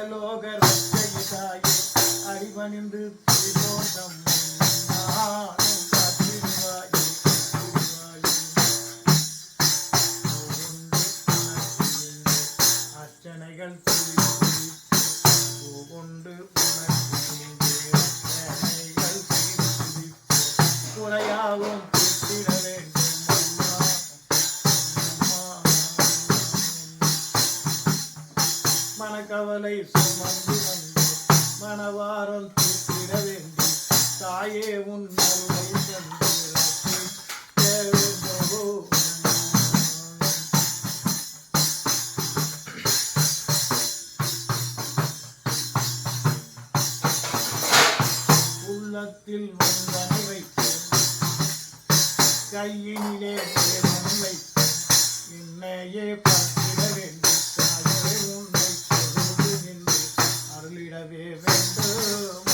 பரலோக ரட்சகிதாயே அடிபணிந்து திரிலோகம் நானும் காத்திடுவாயே அர்ச்சனைகள் கொண்டு அர்ச்சனைகள் குறையாவும் திட வேண்டும் மனக்கவலை சுமந்து வந்து மனவாரம் தீர்த்திட வேண்டும் தாயே உன் அருளை தந்து உள்ளத்தில் வந்தனை வைத்தேன் கையினிலே தேவனை வைத்தேன் என்னையே பார்த்திட வேண்டும் தாயே உன்னை தொழுது நின்று அருளிடவே வேண்டும்